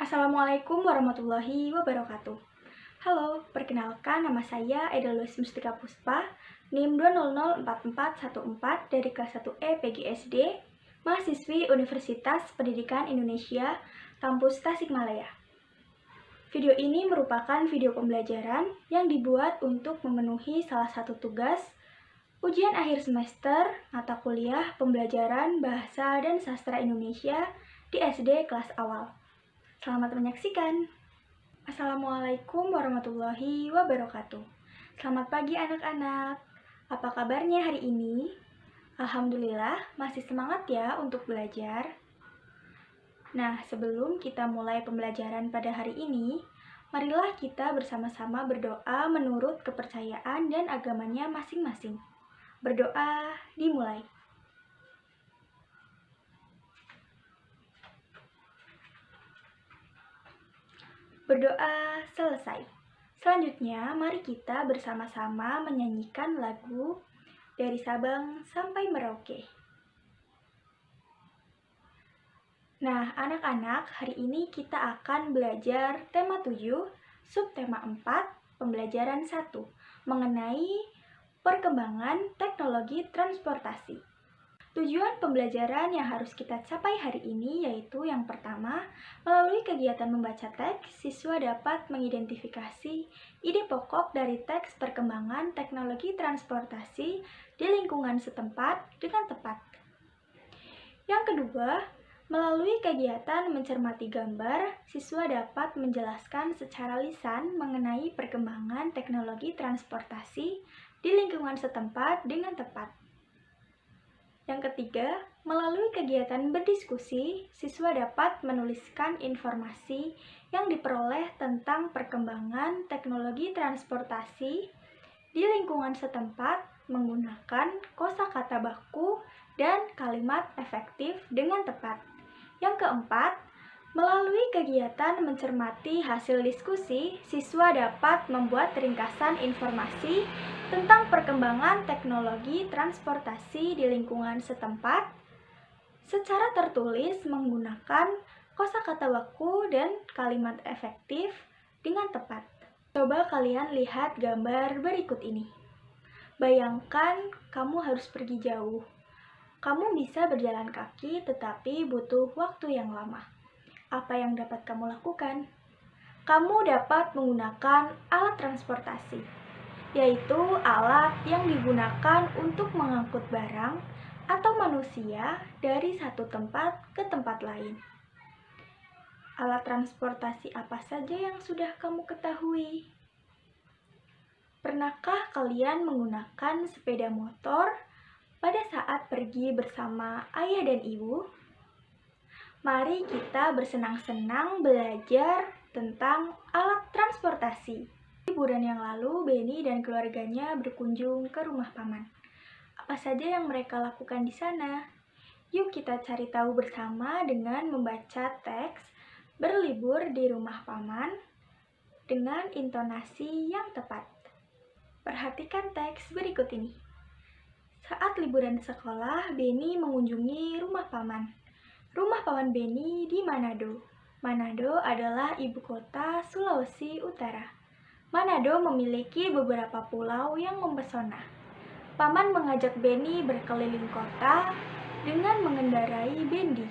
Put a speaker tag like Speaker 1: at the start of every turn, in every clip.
Speaker 1: Assalamualaikum warahmatullahi wabarakatuh. Halo, perkenalkan nama saya Edelweiss Mustika Puspa, NIM 2004414 dari kelas 1E PGSD, mahasiswi Universitas Pendidikan Indonesia, Kampus Tasikmalaya. Video ini merupakan video pembelajaran yang dibuat untuk memenuhi salah satu tugas ujian akhir semester mata kuliah pembelajaran Bahasa dan Sastra Indonesia di SD kelas awal. Selamat menyaksikan. Assalamualaikum warahmatullahi wabarakatuh. Selamat pagi anak-anak. Apa kabarnya hari ini? Alhamdulillah masih semangat ya untuk belajar. Nah, sebelum kita mulai pembelajaran pada hari ini, marilah kita bersama-sama berdoa menurut kepercayaan dan agamanya masing-masing. Berdoa dimulai. Berdoa selesai. Selanjutnya, mari kita bersama-sama menyanyikan lagu Dari Sabang Sampai Merauke. Nah, anak-anak, hari ini kita akan belajar tema 7, subtema 4, pembelajaran 1, mengenai perkembangan teknologi transportasi. Tujuan pembelajaran yang harus kita capai hari ini yaitu yang pertama, melalui kegiatan membaca teks, siswa dapat mengidentifikasi ide pokok dari teks perkembangan teknologi transportasi di lingkungan setempat dengan tepat. Yang kedua, melalui kegiatan mencermati gambar, siswa dapat menjelaskan secara lisan mengenai perkembangan teknologi transportasi di lingkungan setempat dengan tepat. Yang ketiga, melalui kegiatan berdiskusi, siswa dapat menuliskan informasi yang diperoleh tentang perkembangan teknologi transportasi di lingkungan setempat menggunakan kosakata baku dan kalimat efektif dengan tepat. Yang keempat, melalui kegiatan mencermati hasil diskusi, siswa dapat membuat ringkasan informasi tentang perkembangan teknologi transportasi di lingkungan setempat secara tertulis menggunakan kosakata baku dan kalimat efektif dengan tepat. Coba kalian lihat gambar berikut ini. Bayangkan kamu harus pergi jauh. Kamu bisa berjalan kaki tetapi butuh waktu yang lama. Apa yang dapat kamu lakukan? Kamu dapat menggunakan alat transportasi, yaitu alat yang digunakan untuk mengangkut barang atau manusia dari satu tempat ke tempat lain. Alat transportasi apa saja yang sudah kamu ketahui? Pernahkah kalian menggunakan sepeda motor pada saat pergi bersama ayah dan ibu? Mari kita bersenang-senang belajar tentang alat transportasi. Liburan yang lalu, Benny dan keluarganya berkunjung ke rumah paman. Apa saja yang mereka lakukan di sana? Yuk kita cari tahu bersama dengan membaca teks Berlibur di Rumah Paman dengan intonasi yang tepat. Perhatikan teks berikut ini. Saat liburan sekolah, Benny mengunjungi rumah paman. Rumah paman Benny di Manado. Manado adalah ibu kota Sulawesi Utara. Manado memiliki beberapa pulau yang mempesona. Paman mengajak Benny berkeliling kota dengan mengendarai bendi.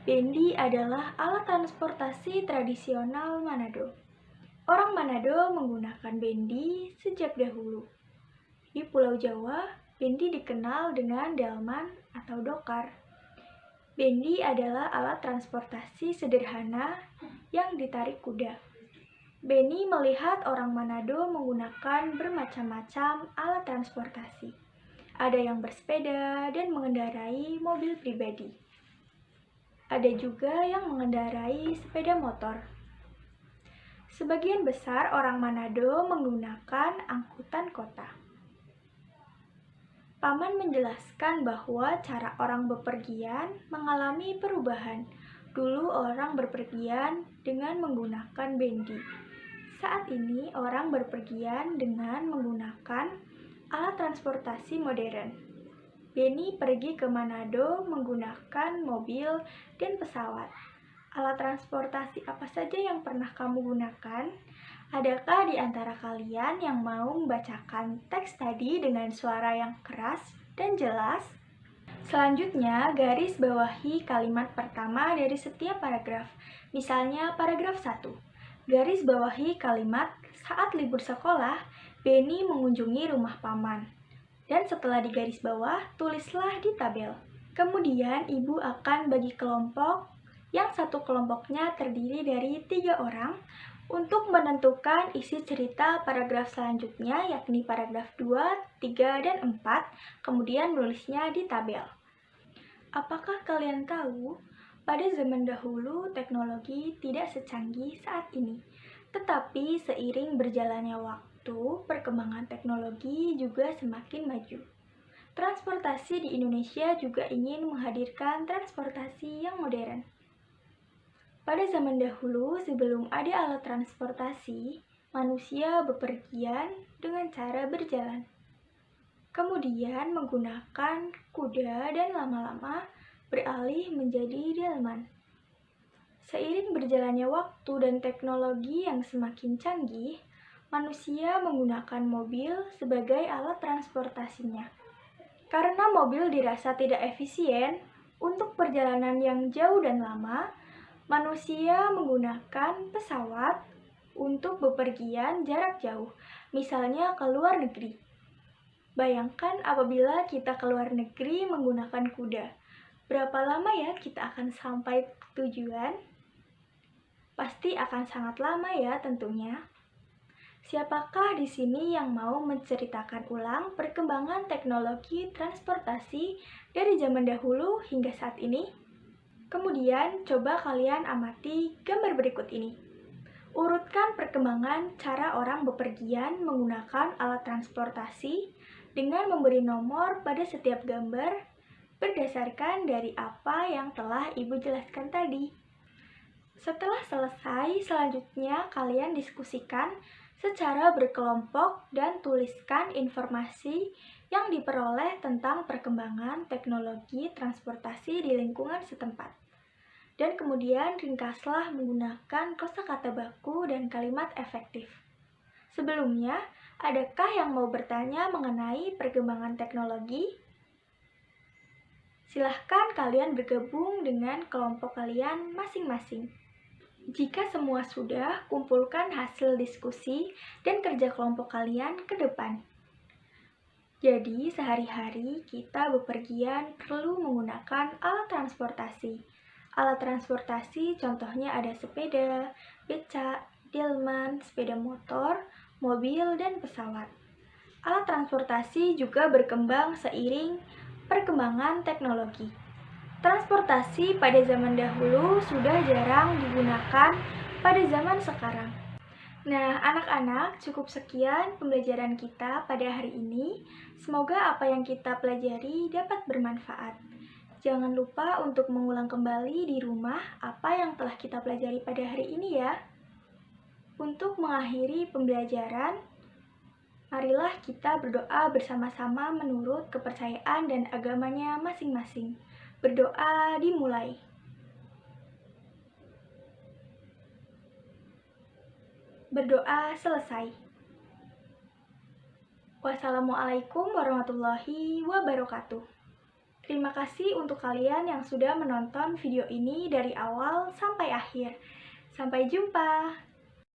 Speaker 1: Bendi adalah alat transportasi tradisional Manado. Orang Manado menggunakan bendi sejak dahulu. Di Pulau Jawa, bendi dikenal dengan delman atau dokar. Bendi adalah alat transportasi sederhana yang ditarik kuda. Benny melihat orang Manado menggunakan bermacam-macam alat transportasi. Ada yang bersepeda dan mengendarai mobil pribadi. Ada juga yang mengendarai sepeda motor. Sebagian besar orang Manado menggunakan angkutan kota. Paman menjelaskan bahwa cara orang bepergian mengalami perubahan. Dulu orang berpergian dengan menggunakan bendi. Saat ini orang berpergian dengan menggunakan alat transportasi modern. Benny pergi ke Manado menggunakan mobil dan pesawat. Alat transportasi apa saja yang pernah kamu gunakan? Adakah di antara kalian yang mau membacakan teks tadi dengan suara yang keras dan jelas? Selanjutnya, garis bawahi kalimat pertama dari setiap paragraf. Misalnya paragraf 1. Garis bawahi kalimat saat libur sekolah, Benny mengunjungi rumah paman. Dan setelah digaris bawah, tulislah di tabel. Kemudian, ibu akan bagi kelompok yang satu kelompoknya terdiri dari 3 orang untuk menentukan isi cerita paragraf selanjutnya, yakni paragraf 2, 3, dan 4, kemudian menulisnya di tabel. Apakah kalian tahu, pada zaman dahulu teknologi tidak secanggih saat ini, tetapi seiring berjalannya waktu, perkembangan teknologi juga semakin maju. Transportasi di Indonesia juga ingin menghadirkan transportasi yang modern. Pada zaman dahulu, sebelum ada alat transportasi, manusia bepergian dengan cara berjalan. Kemudian menggunakan kuda dan lama-lama beralih menjadi delman. Seiring berjalannya waktu dan teknologi yang semakin canggih, manusia menggunakan mobil sebagai alat transportasinya. Karena mobil dirasa tidak efisien, untuk perjalanan yang jauh dan lama, manusia menggunakan pesawat untuk bepergian jarak jauh, misalnya ke luar negeri. Bayangkan apabila kita ke luar negeri menggunakan kuda. Berapa lama ya kita akan sampai tujuan? Pasti akan sangat lama ya tentunya. Siapakah di sini yang mau menceritakan ulang perkembangan teknologi transportasi dari zaman dahulu hingga saat ini? Kemudian coba kalian amati gambar berikut ini. Urutkan perkembangan cara orang bepergian menggunakan alat transportasi dengan memberi nomor pada setiap gambar berdasarkan dari apa yang telah Ibu jelaskan tadi. Setelah selesai, selanjutnya kalian diskusikan secara berkelompok dan tuliskan informasi yang diperoleh tentang perkembangan teknologi transportasi di lingkungan setempat. Dan kemudian ringkaslah menggunakan kosakata baku dan kalimat efektif. Sebelumnya, adakah yang mau bertanya mengenai perkembangan teknologi? Silahkan kalian bergabung dengan kelompok kalian masing-masing. Jika semua sudah, kumpulkan hasil diskusi dan kerja kelompok kalian ke depan. Jadi, sehari-hari kita bepergian perlu menggunakan alat transportasi. Alat transportasi contohnya ada sepeda, becak, delman, sepeda motor, mobil, dan pesawat. Alat transportasi juga berkembang seiring perkembangan teknologi. Transportasi pada zaman dahulu sudah jarang digunakan pada zaman sekarang. Nah, anak-anak, cukup sekian pembelajaran kita pada hari ini. Semoga apa yang kita pelajari dapat bermanfaat. Jangan lupa untuk mengulang kembali di rumah apa yang telah kita pelajari pada hari ini ya. Untuk mengakhiri pembelajaran, marilah kita berdoa bersama-sama menurut kepercayaan dan agamanya masing-masing. Berdoa dimulai. Berdoa selesai. Wassalamualaikum warahmatullahi wabarakatuh. Terima kasih untuk kalian yang sudah menonton video ini dari awal sampai akhir. Sampai jumpa.